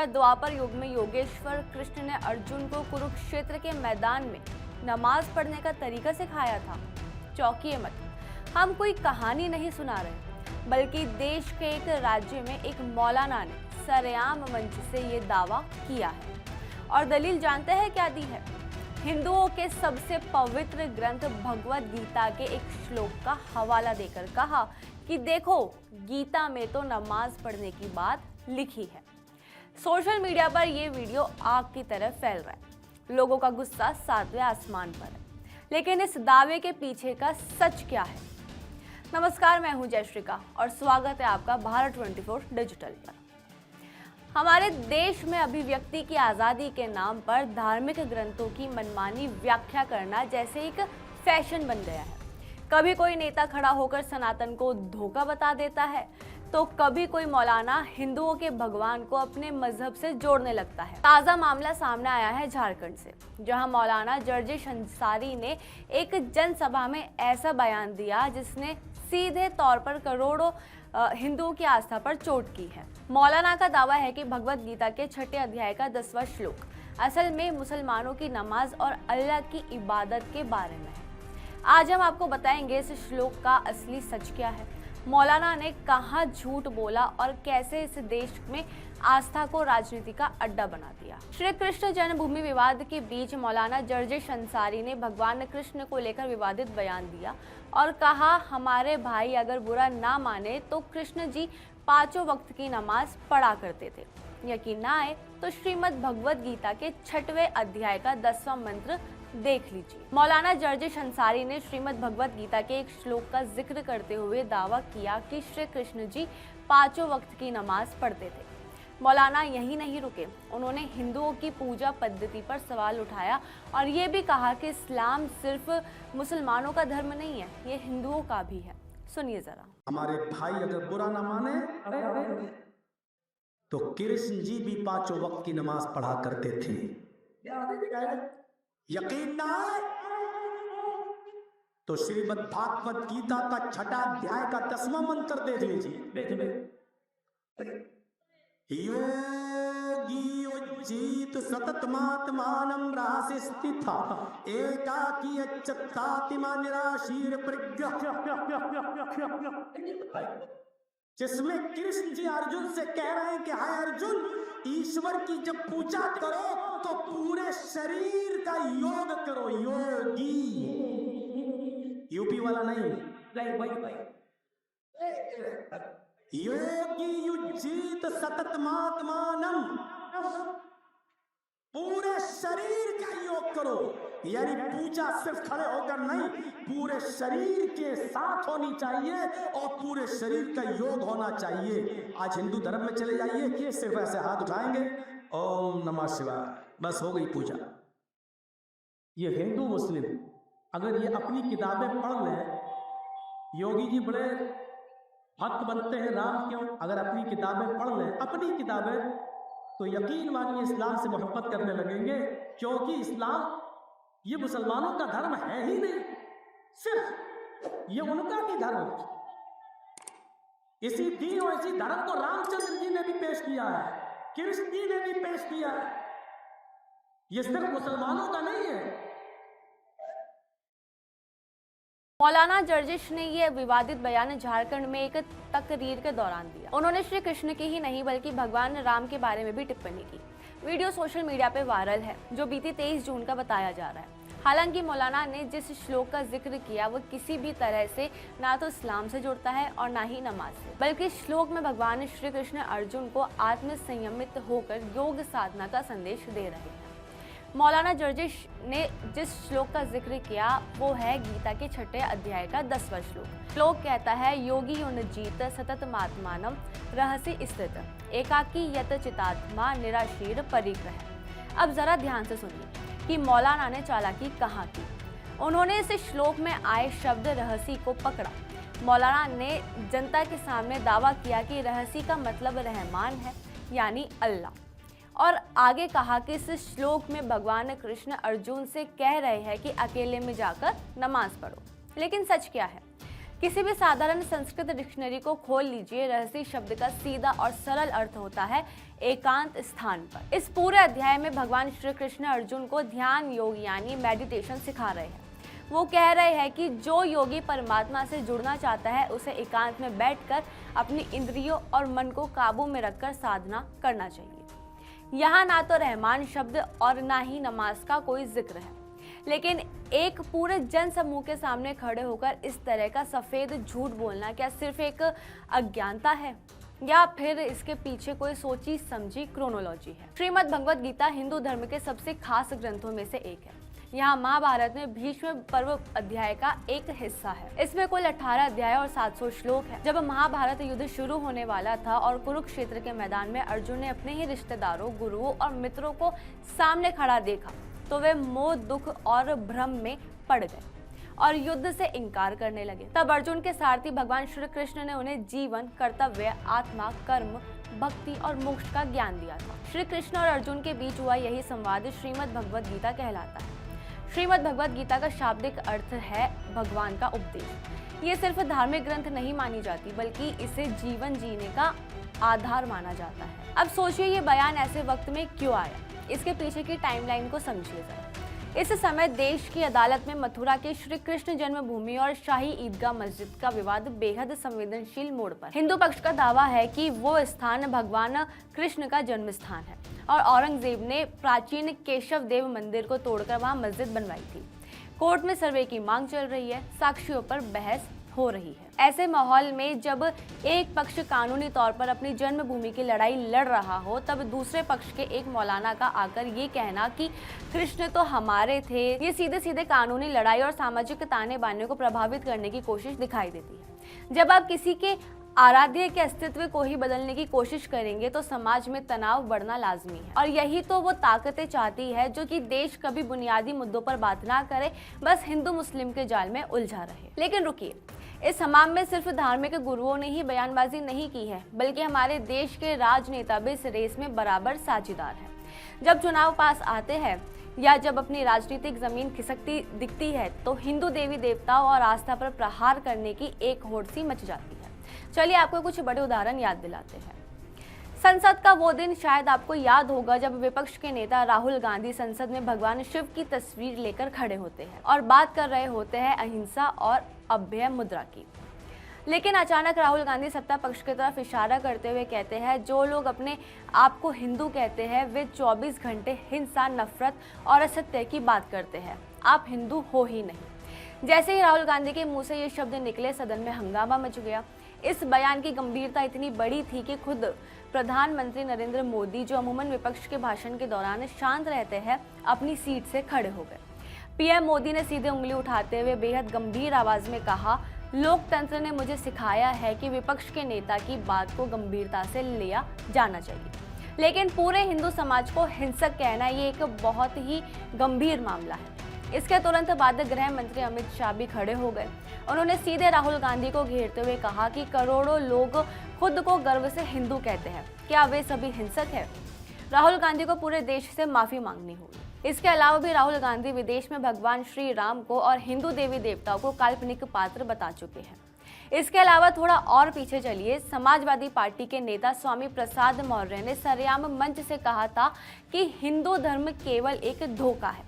द्वापर युग में योगेश्वर कृष्ण ने अर्जुन को कुरुक्षेत्र के मैदान में नमाज पढ़ने का तरीका सिखाया था। चौंकिए मत, हम कोई कहानी नहीं सुना रहे, बल्कि देश के एक राज्य में एक मौलाना ने सरेआम मंच से ये दावा किया है। और दलील जानते हैं क्या दी है? हिंदुओं के सबसे पवित्र ग्रंथ भगवत गीता के एक श्लोक का हवाला देकर कहा कि देखो, गीता में तो नमाज पढ़ने की बात लिखी है। सोशल मीडिया पर यह वीडियो आग की तरह फैल रहा है। लोगों का गुस्सा सातवें आसमान पर है। लेकिन इस दावे के पीछे का सच क्या है? नमस्कार, मैं हूं जयश्रिका और स्वागत है आपका भारत 24 डिजिटल पर। हमारे देश में अभिव्यक्ति की आज़ादी के नाम पर धार्मिक ग्रंथों की मनमानी व्याख्या करना जैसे एक फैशन बन गया है। कभी कोई नेता खड़ा होकर सनातन को धोखा बता देता है, तो कभी कोई मौलाना हिंदुओं के भगवान को अपने मजहब से जोड़ने लगता है। ताज़ा मामला सामने आया है झारखंड से, जहां मौलाना जर्जिश अंसारी ने एक जनसभा में ऐसा बयान दिया जिसने सीधे तौर पर करोड़ों हिंदुओं की आस्था पर चोट की है। मौलाना का दावा है कि भगवत गीता के 6 अध्याय का 10वां श्लोक असल में मुसलमानों की नमाज और अल्लाह की इबादत के बारे में है। आज हम आपको बताएंगे इस श्लोक का असली सच क्या है, मौलाना ने कहाँ झूठ बोला और कैसे इस देश में आस्था को राजनीति का अड्डा बना दिया। श्री कृष्ण जन्मभूमि विवाद के बीच मौलाना जर्जिश अंसारी ने भगवान कृष्ण को लेकर विवादित बयान दिया और कहा, हमारे भाई अगर बुरा ना माने तो कृष्ण जी 5 वक्त की नमाज पढ़ा करते थे। यकीन ना आए तो श्रीमद् भगवत गीता के 6वें अध्याय का 10वां मंत्र देख लीजिए। मौलाना जर्जिश अंसारी ने श्रीमद् भगवत गीता के एक श्लोक का जिक्र करते हुए दावा किया कि श्री कृष्ण जी 5 वक्त की नमाज पढ़ते थे। मौलाना यही नहीं रुके, उन्होंने हिंदुओं की पूजा पद्धति पर सवाल उठाया और ये भी कहा कि इस्लाम सिर्फ मुसलमानों का धर्म नहीं है, ये हिंदुओं का भी है। सुनिए जरा। हमारे भाई अगर बुरा ना माने तो कृष्ण जी भी 5 वक्त की नमाज पढ़ा करते थे। यकीन ना आए तो श्रीमद् भागवत गीता का 6 अध्याय का 10वां मंत्र देख लीजिए। योगी उज्जीत सततमात्मानं रासि स्थिता एकाकी अच्युतात्मा निराशीर प्रज्ञा, जिसमें कृष्ण जी अर्जुन से कह रहे हैं कि हाय अर्जुन, ईश्वर की जब पूजा करो तो पूरे शरीर का योग करो। योगी यूपी वाला नहीं, योगी युजीत सततमात्मानं, पूरे शरीर का योग करो। यानी पूजा सिर्फ खड़े होकर नहीं, पूरे शरीर के साथ होनी चाहिए और पूरे शरीर का योग होना चाहिए। आज हिंदू धर्म में चले जाइए कि सिर्फ ऐसे हाथ उठाएंगे, ओम नमः शिवाय, बस हो गई पूजा। ये हिंदू मुस्लिम अगर ये अपनी किताबें पढ़ लें, योगी जी बड़े भक्त बनते हैं राम क्यों, अगर अपनी किताबें पढ़ लें, अपनी किताबें, तो यकीन मानिए इस्लाम से मोहब्बत करने लगेंगे। क्योंकि इस्लाम ये मुसलमानों का धर्म है ही नहीं, सिर्फ ये उनका भी धर्म। इसी दीन और इसी धर्म को रामचंद्र जी ने भी पेश किया है, कृष्ण जी ने भी पेश किया है। ये सिर्फ मुसलमानों का नहीं है। मौलाना जर्जिश ने यह विवादित बयान झारखंड में एक तकरीर के दौरान दिया। उन्होंने श्री कृष्ण की ही नहीं बल्कि भगवान राम के बारे में भी टिप्पणी की। वीडियो सोशल मीडिया पे वायरल है, जो बीती 23 जून का बताया जा रहा है। हालांकि मौलाना ने जिस श्लोक का जिक्र किया वो किसी भी तरह से ना तो इस्लाम से जुड़ता है और ना ही नमाज से, बल्कि श्लोक में भगवान श्री कृष्ण अर्जुन को आत्म संयमित होकर योग साधना का संदेश दे रहे हैं। मौलाना जर्जिश ने जिस श्लोक का जिक्र किया वो है गीता के 6 अध्याय का 10वां श्लोक। श्लोक कहता है, योगी युनजीत सततमात्मानं रहसि स्थित एकाकी यत चितात्मा निराशीर परिग्रह। अब जरा ध्यान से सुनिए कि मौलाना ने चालाकी कहाँ की। उन्होंने इस श्लोक में आए शब्द रहसी को पकड़ा। मौलाना ने जनता के सामने दावा किया कि रहसी का मतलब रहमान है, यानी अल्लाह, और आगे कहा कि इस श्लोक में भगवान कृष्ण अर्जुन से कह रहे हैं कि अकेले में जाकर नमाज पढ़ो। लेकिन सच क्या है? किसी भी साधारण संस्कृत डिक्शनरी को खोल लीजिए, रहस्य शब्द का सीधा और सरल अर्थ होता है एकांत स्थान पर। इस पूरे अध्याय में भगवान श्री कृष्ण अर्जुन को ध्यान योग यानी मेडिटेशन सिखा रहे हैं। वो कह रहे हैं कि जो योगी परमात्मा से जुड़ना चाहता है उसे एकांत में बैठकर अपनी इंद्रियों और मन को काबू में रखकर साधना करना चाहिए। यहाँ ना तो रहमान शब्द और ना ही नमाज का कोई जिक्र है, लेकिन एक पूरे जन समूह के सामने खड़े होकर इस तरह का सफेद झूठ बोलना क्या सिर्फ एक अज्ञानता है या फिर इसके पीछे कोई सोची समझी क्रोनोलॉजी है? श्रीमद् भगवद गीता हिंदू धर्म के सबसे खास ग्रंथों में से एक है। यहाँ महाभारत में भीष्म पर्व अध्याय का एक हिस्सा है। इसमें कुल 18 अध्याय और 700 श्लोक है। जब महाभारत युद्ध शुरू होने वाला था और कुरुक्षेत्र के मैदान में अर्जुन ने अपने ही रिश्तेदारों, गुरुओं और मित्रों को सामने खड़ा देखा तो वे मोह, दुख और भ्रम में पड़ गए और युद्ध से इनकार करने लगे। तब अर्जुन के सारथी भगवान श्री कृष्ण ने उन्हें जीवन, कर्तव्य, आत्मा, कर्म, भक्ति और मोक्ष का ज्ञान दिया था। श्री कृष्ण और अर्जुन के बीच हुआ यही संवाद श्रीमद् भगवद गीता कहलाता है। श्रीमद् भगवद गीता का शाब्दिक अर्थ है भगवान का उपदेश। ये सिर्फ धार्मिक ग्रंथ नहीं मानी जाती, बल्कि इसे जीवन जीने का आधार माना जाता है। अब सोचिए ये बयान ऐसे वक्त में क्यों आया? इसके पीछे की टाइमलाइन को समझिए जरा। इस समय देश की अदालत में मथुरा के श्री कृष्ण जन्मभूमि और शाही ईदगाह मस्जिद का विवाद बेहद संवेदनशील मोड़ पर। हिंदू पक्ष का दावा है कि वो स्थान भगवान कृष्ण का जन्म स्थान है और औरंगजेब ने प्राचीन केशव देव मंदिर को तोड़कर वहां मस्जिद बनवाई थी। कोर्ट में सर्वे की मांग चल रही है, साक्ष्यों पर बहस हो रही है। ऐसे माहौल में जब एक पक्ष कानूनी तौर पर अपनी जन्मभूमि की लड़ाई लड़ रहा हो, तब दूसरे पक्ष के एक मौलाना का आकर ये कहना कि कृष्ण तो हमारे थे, ये सीधे सीधे कानूनी लड़ाई और सामाजिक ताने बाने को प्रभावित करने की कोशिश दिखाई देती है। जब आप किसी के आराध्य के अस्तित्व को ही बदलने की कोशिश करेंगे तो समाज में तनाव बढ़ना लाजमी है और यही तो वो ताकतें चाहती है जो कि देश कभी बुनियादी मुद्दों पर बात ना करे, बस हिंदू मुस्लिम के जाल में उलझा रहे। लेकिन रुकिए, इस हमाम में सिर्फ धार्मिक गुरुओं ने ही बयानबाजी नहीं की है, बल्कि हमारे देश के राजनेता भी इस रेस में बराबर साझेदार हैं। जब चुनाव पास आते हैं या जब अपनी राजनीतिक जमीन खिसकती दिखती है तो हिंदू देवी देवताओं और आस्था पर प्रहार करने की एक होड़ सी मच जाती है। चलिए आपको कुछ बड़े उदाहरण याद दिलाते हैं। संसद का वो दिन शायद आपको याद होगा जब विपक्ष के नेता राहुल गांधी संसद में भगवान शिव की तस्वीर लेकर खड़े होते हैं और बात कर रहे होते हैं अहिंसा और अभय मुद्रा की। लेकिन अचानक राहुल गांधी सत्ता पक्ष की तरफ इशारा करते हुए कहते हैं, जो लोग अपने आप को हिंदू कहते हैं वे 24 घंटे हिंसा, नफरत और असत्य की बात करते हैं। आप हिंदू हो ही नहीं। जैसे ही राहुल गांधी के मुंह से ये शब्द निकले, सदन में हंगामा मच गया। इस बयान की गंभीरता इतनी बड़ी थी कि खुद प्रधानमंत्री नरेंद्र मोदी, जो अमूमन विपक्ष के भाषण के दौरान शांत रहते हैं, अपनी सीट से खड़े हो गए। पीएम मोदी ने सीधे उंगली उठाते हुए बेहद गंभीर आवाज में कहा, लोकतंत्र ने मुझे सिखाया है कि विपक्ष के नेता की बात को गंभीरता से लिया जाना चाहिए, लेकिन पूरे हिंदू समाज को हिंसक कहना ये एक बहुत ही गंभीर मामला है। इसके तुरंत बाद गृह मंत्री अमित शाह भी खड़े हो गए। उन्होंने सीधे राहुल गांधी को घेरते हुए कहा कि करोड़ों लोग खुद को गर्व से हिंदू कहते हैं, क्या वे सभी हिंसक हैं? राहुल गांधी को पूरे देश से माफी मांगनी होगी। इसके अलावा भी राहुल गांधी विदेश में भगवान श्री राम को और हिंदू देवी देवताओं को काल्पनिक पात्र बता चुके हैं। इसके अलावा थोड़ा और पीछे चलिए, समाजवादी पार्टी के नेता स्वामी प्रसाद मौर्य ने सरेआम मंच से कहा था कि हिंदू धर्म केवल एक धोखा है।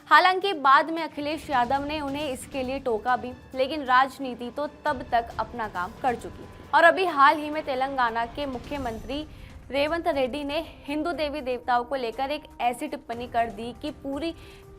हालांकि बाद में अखिलेश यादव ने उन्हें इसके लिए टोका भी, लेकिन राजनीति तो तब तक अपना काम कर चुकी थी। और अभी हाल ही में तेलंगाना के मुख्यमंत्री रेवंत रेड्डी ने हिंदू देवी देवताओं को लेकर एक ऐसी टिप्पणी कर दी कि पूरी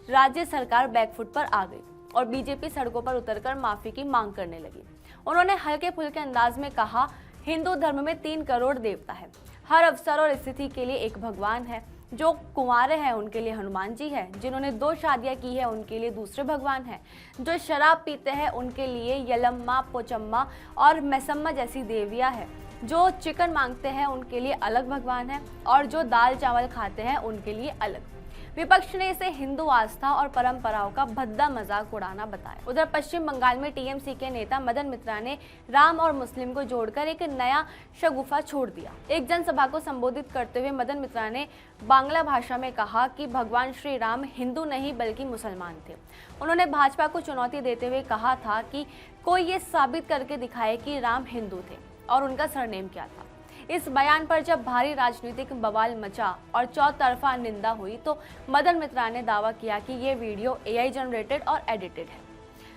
राज्य सरकार बैकफुट पर आ गई और बीजेपी सड़कों पर उतरकर माफी की मांग करने लगी। उन्होंने हल्के फुल्के अंदाज में कहा, हिंदू धर्म में 3 करोड़ देवता है, हर अवसर और स्थिति के लिए एक भगवान है। जो कुंवारे हैं उनके लिए हनुमान जी है, जिन्होंने 2 शादियां की है उनके लिए दूसरे भगवान हैं, जो शराब पीते हैं उनके लिए यलम्मा, पोचम्मा और मैसम्मा जैसी देवियां हैं, जो चिकन मांगते हैं उनके लिए अलग भगवान है और जो दाल चावल खाते हैं उनके लिए अलग। विपक्ष ने इसे हिंदू आस्था और परंपराओं का भद्दा मजाक उड़ाना बताया। उधर पश्चिम बंगाल में टीएमसी के नेता मदन मित्रा ने राम और मुस्लिम को जोड़कर एक नया शगुफा छोड़ दिया। एक जनसभा को संबोधित करते हुए मदन मित्रा ने बांग्ला भाषा में कहा कि भगवान श्री राम हिंदू नहीं बल्कि मुसलमान थे। उन्होंने भाजपा को चुनौती देते हुए कहा था कि कोई ये साबित करके दिखाए कि राम हिंदू थे और उनका सरनेम क्या था। इस बयान पर जब भारी राजनीतिक बवाल मचा और चौतरफा निंदा हुई तो मदन मित्रा ने दावा किया कि ये वीडियो एआई जनरेटेड और एडिटेड है।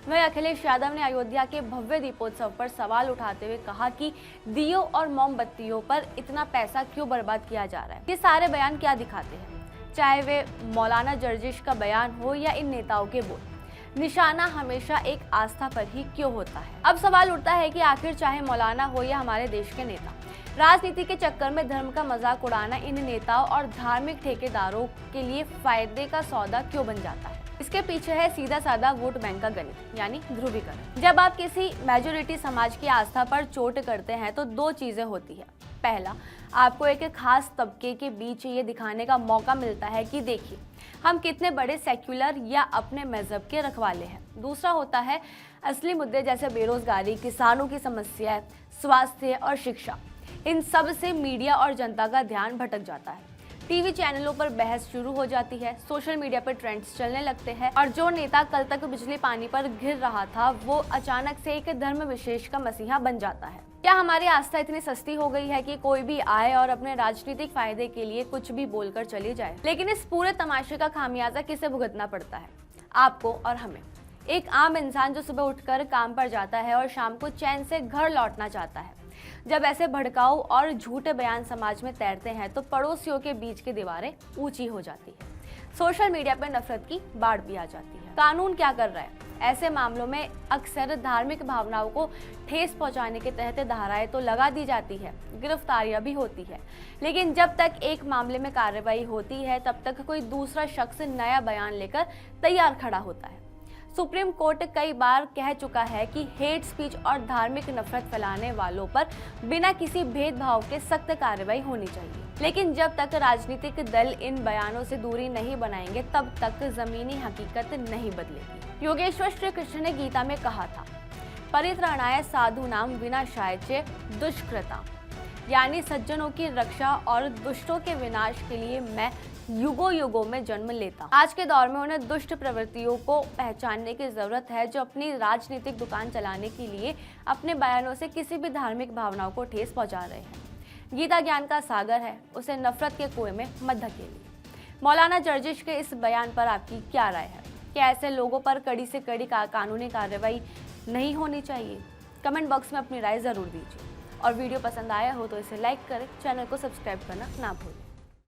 वहीं अखिलेश यादव ने अयोध्या के भव्य दीपोत्सव पर सवाल उठाते हुए कहा कि दियो और मोमबत्तियों पर इतना पैसा क्यों बर्बाद किया जा रहा है। ये सारे बयान क्या दिखाते हैं, चाहे वे मौलाना जर्जिश का बयान हो या इन नेताओं के बोल, निशाना हमेशा एक आस्था पर ही क्यों होता है। अब सवाल उठता है कि आखिर चाहे मौलाना हो या हमारे देश के नेता, राजनीति के चक्कर में धर्म का मजाक उड़ाना इन नेताओं और धार्मिक ठेकेदारों के लिए फायदे का सौदा क्यों बन जाता है। इसके पीछे है सीधा साधा वोट बैंक का गणित, यानी ध्रुवीकरण। जब आप किसी मेजोरिटी समाज की आस्था पर चोट करते हैं तो दो चीजें होती है। पहला, आपको एक खास तबके के बीच ये दिखाने का मौका मिलता है कि देखिए हम कितने बड़े सेक्युलर या अपने मजहब के रखवाले हैं। दूसरा होता है असली मुद्दे जैसे बेरोजगारी, किसानों की समस्या, स्वास्थ्य और शिक्षा। इन सब से मीडिया और जनता का ध्यान भटक जाता है। टीवी चैनलों पर बहस शुरू हो जाती है, सोशल मीडिया पर ट्रेंड्स चलने लगते हैं और जो नेता कल तक बिजली पानी पर घिर रहा था वो अचानक से एक धर्म विशेष का मसीहा बन जाता है। क्या हमारी आस्था इतनी सस्ती हो गई है कि कोई भी आए और अपने राजनीतिक फायदे के लिए कुछ भी बोलकर चली जाए? लेकिन इस पूरे तमाशे का खामियाजा किसे भुगतना पड़ता है? आपको और हमें। एक आम इंसान जो सुबह उठकर काम पर जाता है और शाम को चैन से घर लौटना चाहता है। जब ऐसे भड़काऊ और झूठे बयान समाज में तैरते हैं तो पड़ोसियों के बीच की दीवारें ऊंची हो जाती है, सोशल मीडिया पर नफरत की बाढ़ भी आ जाती है। कानून क्या कर रहा है? ऐसे मामलों में अक्सर धार्मिक भावनाओं को ठेस पहुंचाने के तहत धाराएं तो लगा दी जाती है, गिरफ्तारियां भी होती है, लेकिन जब तक एक मामले में कार्रवाई होती है तब तक कोई दूसरा शख्स नया बयान लेकर तैयार खड़ा होता है। सुप्रीम कोर्ट कई बार कह चुका है कि हेट स्पीच और धार्मिक नफरत फैलाने वालों पर बिना किसी भेदभाव के सख्त कार्रवाई होनी चाहिए। लेकिन जब तक राजनीतिक दल इन बयानों से दूरी नहीं बनाएंगे तब तक जमीनी हकीकत नहीं बदलेगी। योगेश्वर श्री कृष्ण ने गीता में कहा था, परित्राणाय साधूनाम विनाशाय च दुष्कृताम, यानी सज्जनों की रक्षा और दुष्टों के विनाश के लिए मैं युगों युगों में जन्म लेता। आज के दौर में उन्हें दुष्ट प्रवृत्तियों को पहचानने की जरूरत है जो अपनी राजनीतिक दुकान चलाने के लिए अपने बयानों से किसी भी धार्मिक भावनाओं को ठेस पहुंचा रहे हैं। गीता ज्ञान का सागर है, उसे नफरत के कुएं में मत धकेलिए। मौलाना जर्जिश के इस बयान पर आपकी क्या राय है? क्या ऐसे लोगों पर कड़ी से कड़ी कानूनी कार्रवाई नहीं होनी चाहिए? कमेंट बॉक्स में अपनी राय जरूर दीजिए और वीडियो पसंद आया हो तो इसे लाइक करें, चैनल को सब्सक्राइब करना ना भूलें।